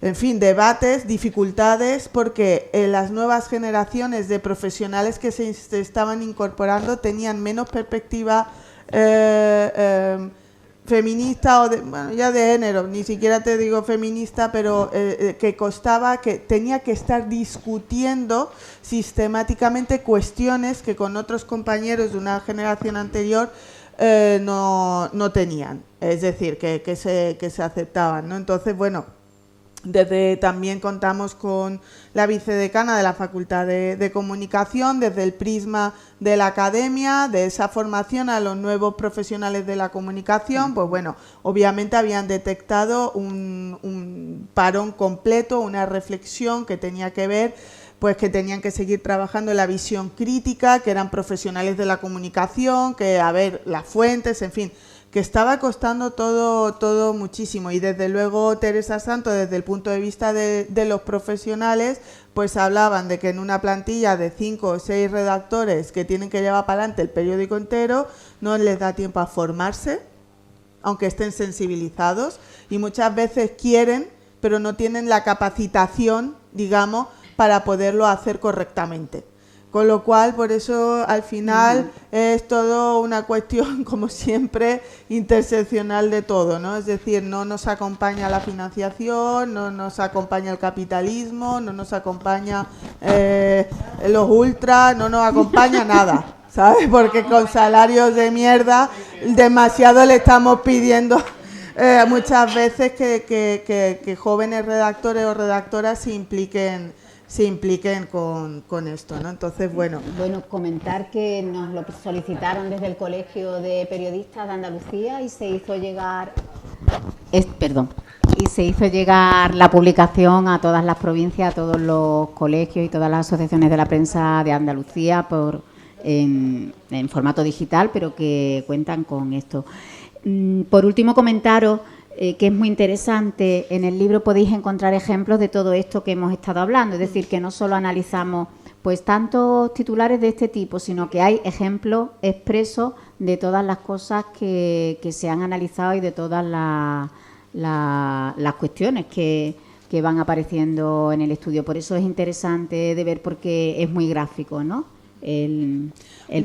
debates, dificultades, porque las nuevas generaciones de profesionales que se estaban incorporando tenían menos perspectiva feminista o ya de género, ni siquiera te digo feminista, pero que tenía que estar discutiendo sistemáticamente cuestiones que con otros compañeros de una generación anterior no tenían, es decir, que se aceptaban, ¿no? Entonces, bueno, también contamos con la vicedecana de la Facultad de Comunicación, desde el prisma de la academia, de esa formación a los nuevos profesionales de la comunicación. Pues bueno, obviamente habían detectado un parón completo, una reflexión que tenía que ver, pues que tenían que seguir trabajando en la visión crítica, que eran profesionales de la comunicación, que a ver las fuentes, en fin, que estaba costando todo muchísimo. Y desde luego Teresa Santos, desde el punto de vista de los profesionales, pues hablaban de que en una plantilla de 5 o 6 redactores que tienen que llevar para adelante el periódico entero, no les da tiempo a formarse, aunque estén sensibilizados, y muchas veces quieren, pero no tienen la capacitación, digamos, para poderlo hacer correctamente. Con lo cual, por eso, al final, es todo una cuestión, como siempre, interseccional de todo, ¿no? Es decir, no nos acompaña la financiación, no nos acompaña el capitalismo, no nos acompaña los ultras, no nos acompaña nada, ¿sabes? Porque con salarios de mierda, demasiado le estamos pidiendo muchas veces que jóvenes redactores o redactoras se impliquen con esto, ¿no? Entonces, bueno, comentar que nos lo solicitaron desde el Colegio de Periodistas de Andalucía y se hizo llegar la publicación a todas las provincias, a todos los colegios y todas las asociaciones de la prensa de Andalucía en formato digital, pero que cuentan con esto. Por último, comentaros que es muy interesante. En el libro podéis encontrar ejemplos de todo esto que hemos estado hablando, es decir, que no solo analizamos pues tantos titulares de este tipo, sino que hay ejemplos expresos de todas las cosas que se han analizado y de todas las cuestiones que van apareciendo en el estudio. Por eso es interesante de ver, porque es muy gráfico, ¿no?, el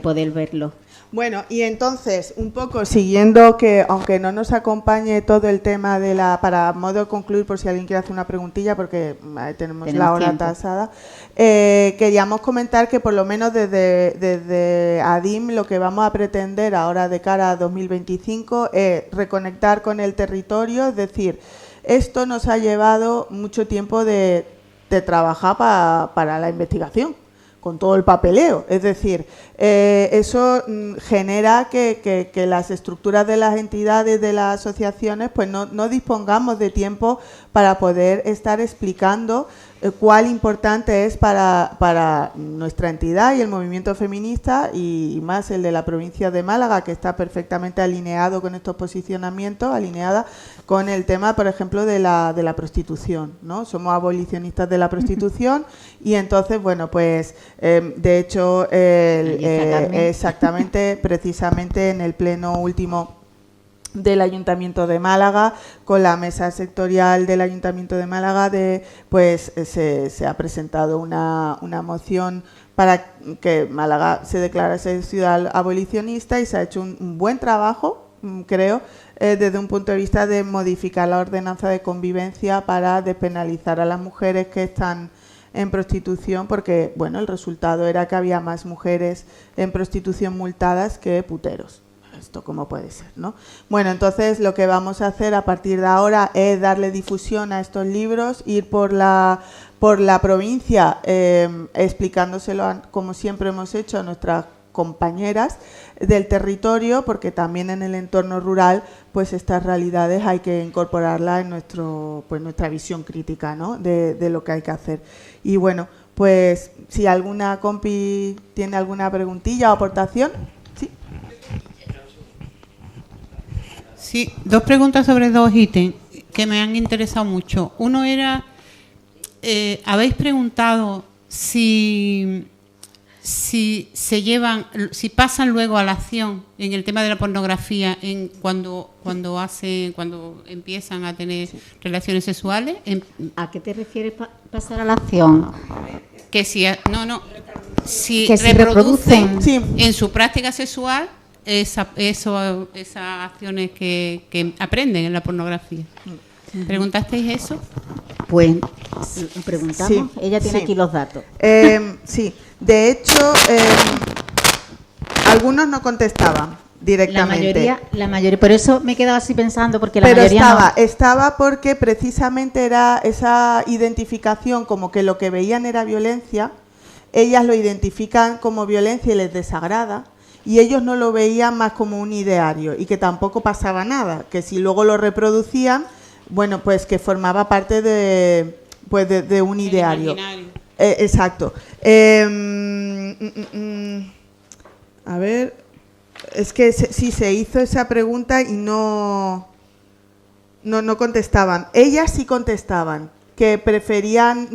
poder verlo. Bueno, y entonces, un poco siguiendo que, aunque no nos acompañe todo el tema para modo de concluir, por si alguien quiere hacer una preguntilla, porque tenemos la hora tasada, queríamos comentar que por lo menos desde ADIM lo que vamos a pretender ahora de cara a 2025 es reconectar con el territorio, es decir, esto nos ha llevado mucho tiempo de trabajar para la investigación, con todo el papeleo, es decir, eso genera que las estructuras de las entidades, de las asociaciones, pues no dispongamos de tiempo para poder estar explicando cuál importante es para nuestra entidad y el movimiento feminista, y más el de la provincia de Málaga, que está perfectamente alineado con estos posicionamientos, alineada con el tema, por ejemplo, de la prostitución, ¿no? Somos abolicionistas de la prostitución y entonces, bueno, pues de hecho, exactamente, precisamente en el pleno último del Ayuntamiento de Málaga, con la mesa sectorial del Ayuntamiento de Málaga, pues se ha presentado una moción para que Málaga se declarase ciudad abolicionista, y se ha hecho un buen trabajo, creo, desde un punto de vista de modificar la ordenanza de convivencia para despenalizar a las mujeres que están en prostitución, porque bueno, el resultado era que había más mujeres en prostitución multadas que puteros. Esto cómo puede ser, ¿no? Bueno, entonces lo que vamos a hacer a partir de ahora es darle difusión a estos libros, ir por la provincia explicándoselo, como siempre hemos hecho, a nuestras compañeras del territorio, porque también en el entorno rural pues estas realidades hay que incorporarlas en nuestra visión crítica, ¿no?, de lo que hay que hacer. Y bueno, pues si alguna compi tiene alguna preguntilla o aportación. Sí. Sí, dos preguntas sobre dos ítems que me han interesado mucho. Uno era, habéis preguntado si pasan luego a la acción en el tema de la pornografía cuando empiezan a tener relaciones sexuales. ¿A qué te refieres pasar a la acción? Que si que reproducen sí, en su práctica sexual esas acciones que aprenden en la pornografía. ¿Preguntasteis eso? Pues preguntamos. Sí, ella tiene aquí los datos. Sí, de hecho, algunos no contestaban directamente. La mayoría, por eso me he quedado así pensando, porque la mayoría estaba porque precisamente era esa identificación, como que lo que veían era violencia, ellas lo identifican como violencia y les desagrada, y ellos no lo veían más como un ideario y que tampoco pasaba nada, que si luego lo reproducían, bueno, pues que formaba parte de un ideario. Exacto. A ver, es que sí se hizo esa pregunta y no contestaban. Ellas sí contestaban, que preferían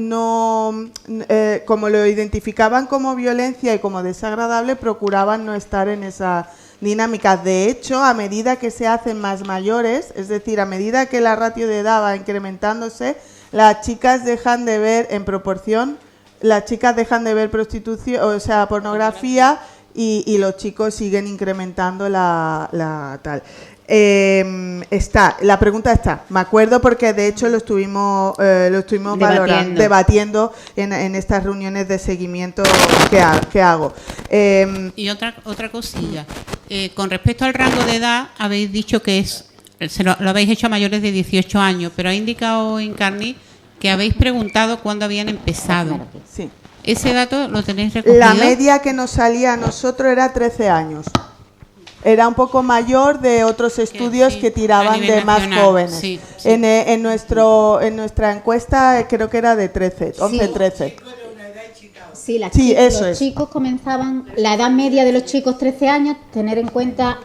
como lo identificaban como violencia y como desagradable, procuraban no estar en esa dinámica. De hecho, a medida que se hacen más mayores, es decir, a medida que la ratio de edad va incrementándose, las chicas dejan de ver en proporción las chicas dejan de ver prostitución, o sea, pornografía, y los chicos siguen incrementando la tal. La pregunta está, me acuerdo porque de hecho lo estuvimos debatiendo en estas reuniones de seguimiento que hago. Y otra cosilla, con respecto al rango de edad, habéis dicho que lo habéis hecho a mayores de 18 años, pero ha indicado Encarni que habéis preguntado cuándo habían empezado. Sí. ¿Ese dato lo tenéis recogido? La media que nos salía a nosotros era 13 años. Era un poco mayor de otros estudios que tiraban de más jóvenes. Sí. En nuestra encuesta creo que era de 13, 11-13. Sí, los chicos comenzaban, la edad media de los chicos 13 años, tener en cuenta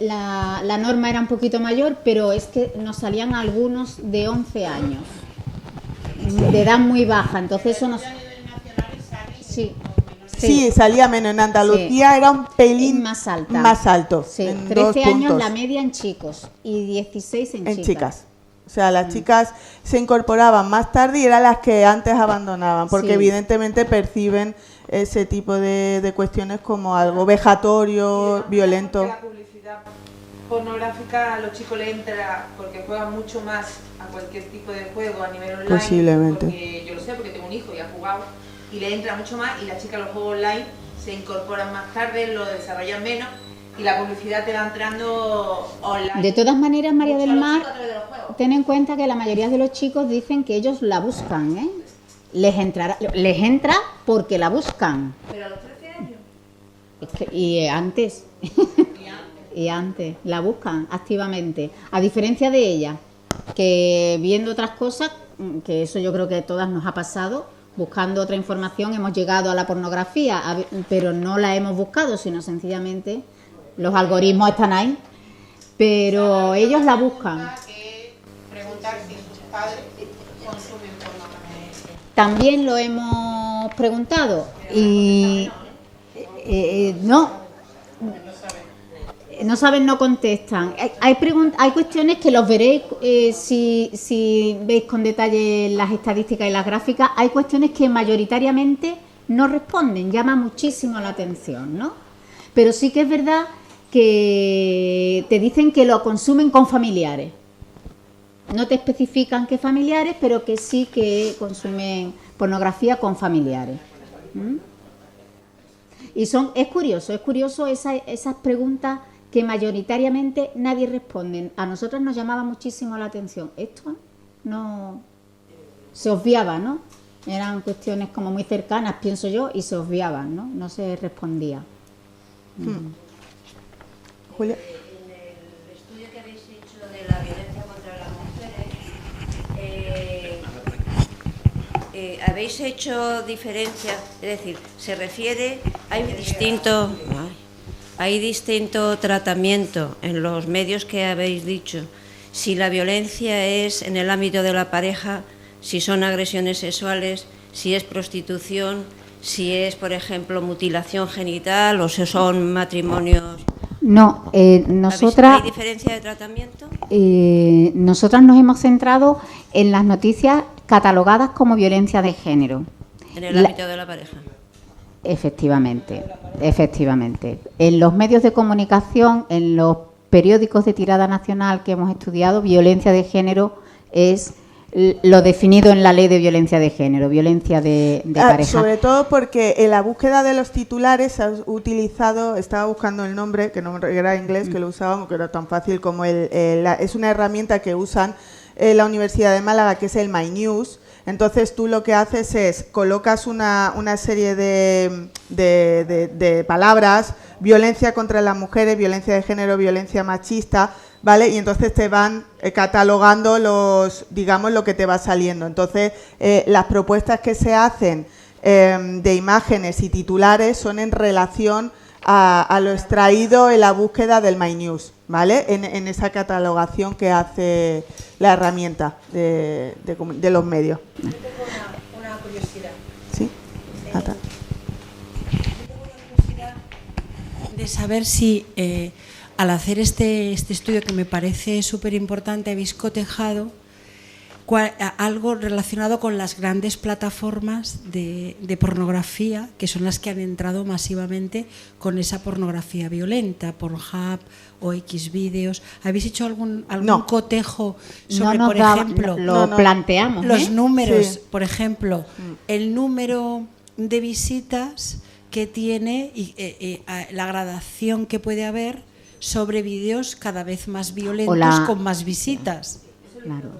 la norma era un poquito mayor, pero es que nos salían algunos de 11 años, de edad muy baja, entonces eso nos... Sí, salía menos. En Andalucía era un pelín más alto. Sí, 13 años la media en chicos y 16 en chicas. O sea, las chicas se incorporaban más tarde y eran las que antes abandonaban, porque evidentemente perciben ese tipo de cuestiones como algo vejatorio, violento. La publicidad pornográfica a los chicos le entra porque juegan mucho más a cualquier tipo de juego a nivel online. Posiblemente. Porque yo lo sé porque tengo un hijo y ha jugado. Y le entra mucho más y las chicas los juegos online se incorporan más tarde, lo desarrollan menos y la publicidad te va entrando online. De todas maneras, María del Mar, ten en cuenta que la mayoría de los chicos dicen que ellos la buscan, ¿eh? Les entra porque la buscan. Pero a los 13 años. Y antes. Y antes, la buscan activamente. A diferencia de ella, que viendo otras cosas, que eso yo creo que a todas nos ha pasado, buscando otra información hemos llegado a la pornografía, pero no la hemos buscado, sino sencillamente los algoritmos están ahí, pero ellos la buscan. Preguntar si sus padres consumen pornografía. También lo hemos preguntado y no saben, no contestan. Hay cuestiones que los veréis si veis con detalle las estadísticas y las gráficas. Hay cuestiones que mayoritariamente no responden, llama muchísimo la atención, ¿no? Pero sí que es verdad que te dicen que lo consumen con familiares. No te especifican qué familiares, pero que sí que consumen pornografía con familiares. Y es curioso esas preguntas que mayoritariamente nadie responde. A nosotros nos llamaba muchísimo la atención. Esto no se obviaba, ¿no? Eran cuestiones como muy cercanas, pienso yo, y se obviaban, ¿no? No se respondía. Julia. En el estudio que habéis hecho de la violencia contra las mujeres, habéis hecho diferencias, es decir, se refiere, hay distinto tratamiento en los medios que habéis dicho. Si la violencia es en el ámbito de la pareja, si son agresiones sexuales, si es prostitución, si es, por ejemplo, mutilación genital o si son matrimonios. No, nosotras... ¿Hay diferencia de tratamiento? Nosotras nos hemos centrado en las noticias catalogadas como violencia de género. En el ámbito de la pareja. Efectivamente. En los medios de comunicación, en los periódicos de tirada nacional que hemos estudiado, violencia de género es lo definido en la ley de violencia de género, violencia de pareja. Sobre todo porque en la búsqueda de los titulares has utilizado, estaba buscando el nombre, que no era inglés, que lo usábamos, que era tan fácil como es una herramienta que usan en la Universidad de Málaga, que es el My News. Entonces tú lo que haces es colocas una serie de palabras, violencia contra las mujeres, violencia de género, violencia machista, ¿vale? Y entonces te van catalogando lo que te va saliendo. Entonces las propuestas que se hacen de imágenes y titulares son en relación a lo extraído en la búsqueda del My News, ¿vale? En esa catalogación que hace la herramienta de los medios. Yo tengo una curiosidad. ¿Sí? Nata. Yo tengo una curiosidad de saber si al hacer este estudio, que me parece súper importante, habéis cotejado algo relacionado con las grandes plataformas de pornografía, que son las que han entrado masivamente con esa pornografía violenta, Pornhub o Xvideos. ¿Habéis hecho algún cotejo sobre, por ejemplo, lo planteamos, los números, Sí. por ejemplo, el número de visitas que tiene y la gradación que puede haber sobre vídeos cada vez más violentos con más visitas? Claro.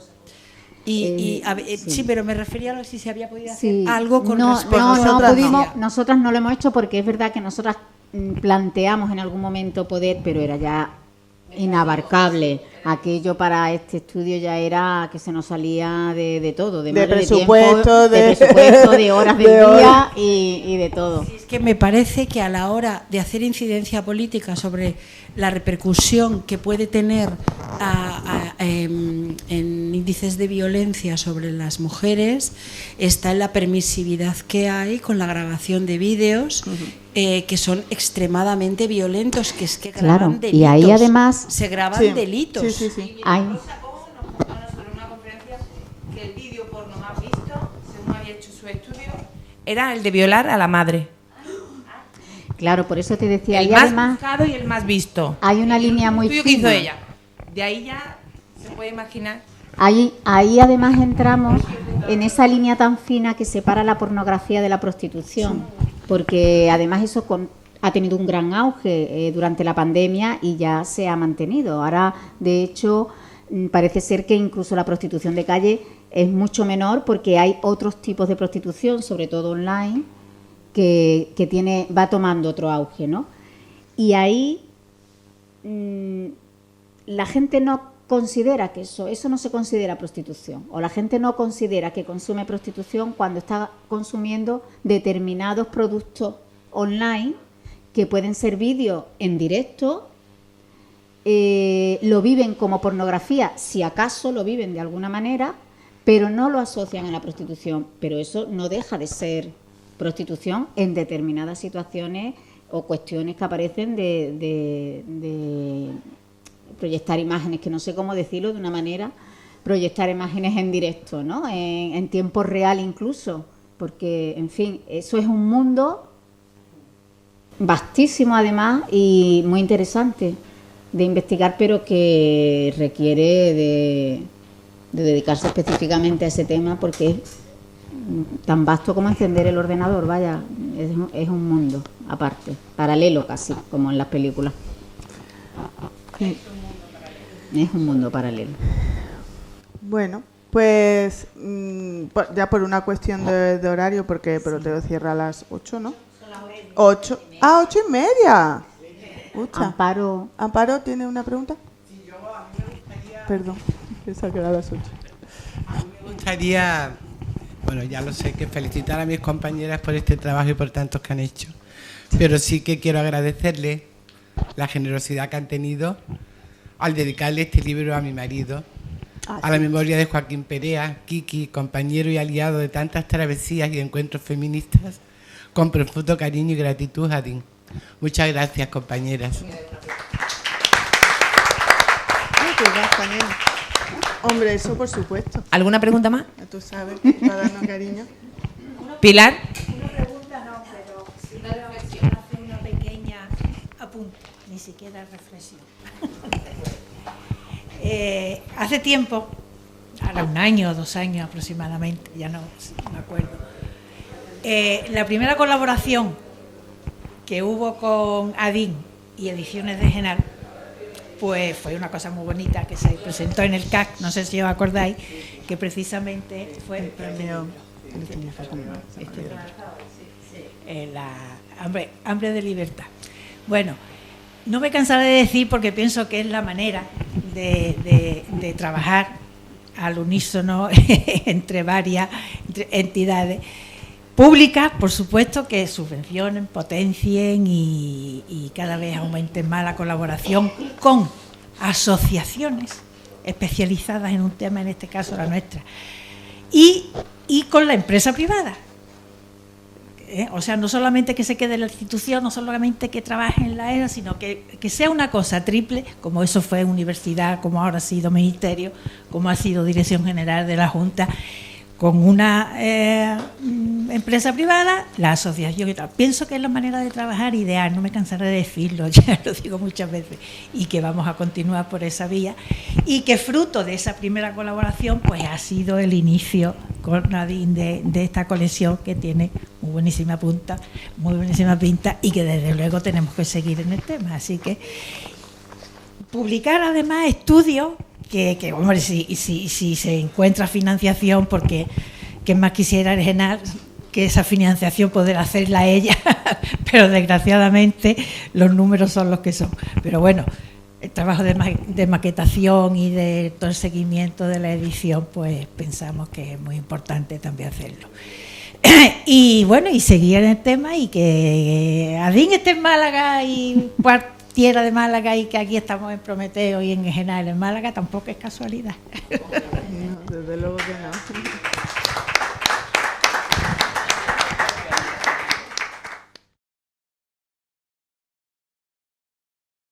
Sí, pero me refería a si se había podido hacer Sí. algo con no, respecto no, no a pudimos, nosotras no lo hemos hecho porque es verdad que nosotras planteamos en algún momento poder, pero era ya inabarcable. Aquello para este estudio ya era que se nos salía de todo, de presupuesto, de presupuesto, de horas del día y de todo. Es que me parece que a la hora de hacer incidencia política sobre la repercusión que puede tener en índices de violencia sobre las mujeres está en la permisividad que hay con la grabación de vídeos que son extremadamente violentos, que es que graban delitos. Y ahí además se graban delitos. Sí. Hay Sacó sobre una conferencia que el vídeo porno más visto, según había hecho su estudio, era el de violar a la madre. Claro, por eso te decía, El y más además buscado y el más visto. hay una línea muy El estudio que hizo fina. ella. De ahí ya se puede imaginar. Ahí además entramos en esa línea tan fina que separa la pornografía de la prostitución, porque además eso ha tenido un gran auge durante la pandemia y ya se ha mantenido. Ahora, de hecho, parece ser que incluso la prostitución de calle es mucho menor porque hay otros tipos de prostitución, sobre todo online, que va tomando otro auge, ¿no? Y ahí la gente no considera que eso no se considera prostitución, o la gente no considera que consume prostitución cuando está consumiendo determinados productos online que pueden ser vídeos en directo, lo viven como pornografía, si acaso lo viven de alguna manera, pero no lo asocian a la prostitución. Pero eso no deja de ser prostitución en determinadas situaciones o cuestiones que aparecen de proyectar imágenes, que no sé cómo decirlo de una manera, proyectar imágenes en directo, ¿no? En tiempo real incluso, porque, en fin, eso es un mundo vastísimo además y muy interesante de investigar, pero que requiere de dedicarse específicamente a ese tema porque es tan vasto como encender el ordenador, vaya, es un mundo aparte, paralelo casi, como en las películas. Sí. Es un mundo paralelo. Bueno, pues ya por una cuestión de horario, porque Proteo cierra a las 8, ¿no? 8. Ah, 8:30. Amparo tiene una pregunta. Perdón, pensaba que era a las 8. Me gustaría, bueno, ya lo sé, que felicitar a mis compañeras por este trabajo y por tantos que han hecho, pero sí que quiero agradecerles la generosidad que han tenido al dedicarle este libro a mi marido, a la memoria de Joaquín Perea, Kiki, compañero y aliado de tantas travesías y encuentros feministas, con profundo cariño y gratitud a Adin. Muchas gracias, compañeras. Hombre, eso por supuesto. ¿Alguna pregunta más? Tú sabes, para darnos cariño. Pilar. Una pregunta no, pero sí hace una pequeña apunte, ni siquiera reflexión. Hace tiempo, ahora 1 año o 2 años aproximadamente, ya no me acuerdo, la primera colaboración que hubo con Adin y Ediciones de Genal, pues fue una cosa muy bonita que se presentó en el CAC, no sé si os acordáis, que precisamente fue el premio Hambre de Libertad. Bueno, no me cansaré de decir porque pienso que es la manera de trabajar al unísono entre varias entidades públicas, por supuesto, que subvencionen, potencien y cada vez aumenten más la colaboración con asociaciones especializadas en un tema, en este caso la nuestra, y con la empresa privada. O sea, no solamente que se quede en la institución, no solamente que trabaje en la ERA, sino que sea una cosa triple, como eso fue universidad, como ahora ha sido ministerio, como ha sido dirección general de la Junta, con una empresa privada, la asociación y tal. Pienso que es la manera de trabajar ideal, no me cansaré de decirlo, ya lo digo muchas veces, y que vamos a continuar por esa vía, y que fruto de esa primera colaboración pues ha sido el inicio con Nadine de esta colección que tiene muy buenísima pinta y que desde luego tenemos que seguir en el tema. Así que publicar además estudios que hombre, si se encuentra financiación, porque quien más quisiera generar que esa financiación poder hacerla ella, pero desgraciadamente los números son los que son. Pero bueno, el trabajo de maquetación y de todo el seguimiento de la edición, pues pensamos que es muy importante también hacerlo. Y bueno, y seguir en el tema, y que Adín esté en Málaga y tierra de Málaga, y que aquí estamos en Prometeo y en general en Málaga, tampoco es casualidad. No, desde luego que no.